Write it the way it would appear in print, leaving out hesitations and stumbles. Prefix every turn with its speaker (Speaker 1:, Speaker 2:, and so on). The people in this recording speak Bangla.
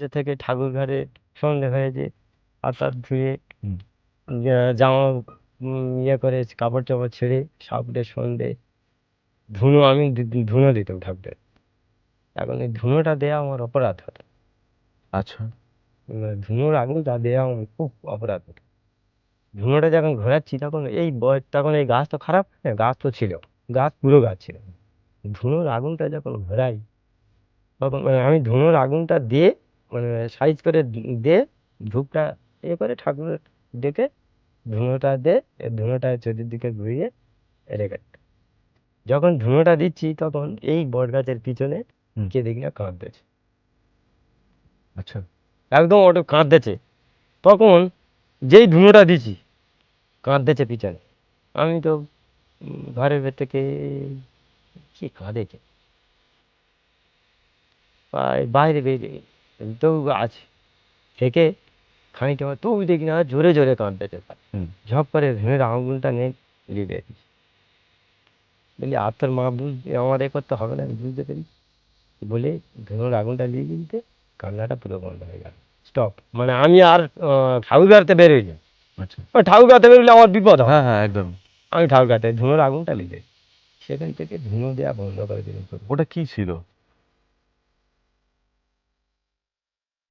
Speaker 1: যে থেকে ঠাকুর ঘরে সন্ধে হয়েছে, হাত হাত ধুয়ে
Speaker 2: হুম।
Speaker 1: জামা ইয়ে করে কাপড় চাপড় ছেড়ে ঠাকুরের সন্ধে ধুনো আমি ধুনো দিতাম ঠাকুরের। এখন এই ধুনোটা দেওয়া আমার অপরাধ হতো।
Speaker 2: আচ্ছা।
Speaker 1: ধুনোর আগুনটা দেওয়া আমার খুব অপরাধ হতো। ধুনোটা যখন ঘোরাচ্ছি তখন এই বয়স, তখন এই গাছ তো খারাপ, হ্যাঁ গাছ তো ছিল, গাছ পুরো গাছ ছিল। ধুনোর আগুনটা যখন ঘোরাই তখন আমি ধুনোর আগুনটা দিয়ে সাইজ করে দিয়ে ধূপটা ইয়ে করে ঠাকুরের ডেকে ধুনোটা দিয়ে ধুনোটা চতুর্দিকে ঘুরিয়ে রেখে দিই। যখন ধুনোটা দিচ্ছি তখন এই বট গাছের পিছনে
Speaker 2: হুম।
Speaker 1: কে দেখি না কাঁদতেছে,
Speaker 2: আচ্ছা।
Speaker 1: একদম ওটা কাঁদতেছে। তখন যেই ধুনোটা দিছি কাঁদতেছে পিছনে, আমি তো ঘরের ভেতর থেকে কি কাঁদেছে বাইরে বেরিয়ে তো আছে থেকে খানিকটা তো দেখি না জোরে জোরে কাঁদতেছে।
Speaker 2: হুম।
Speaker 1: ঝপ করে ধুনের আঙুলটা নিয়ে লিখে বলি আর তোর মা আমার এ করতে হবে না, আমি বুঝতে পারি বলে ধুনোর আগুনটা লিখে দিতে কান্নাটা পুরো বন্ধ হয়ে গেল, স্টপ। আমি আর ঠাকুর গাড়তে বেরোই না।
Speaker 2: আচ্ছা।
Speaker 1: ঠাকুর গাড়তে বেরোলে আমার বিপদ হয়।
Speaker 2: হ্যাঁ, হ্যাঁ, একদম।
Speaker 1: আমি ঠাকুর গাড়তে ধুনোর আগুনটা লিখে সেখান থেকে ধুনো দেওয়া বন্ধ করে দিলাম।
Speaker 2: ওটা কি ছিল?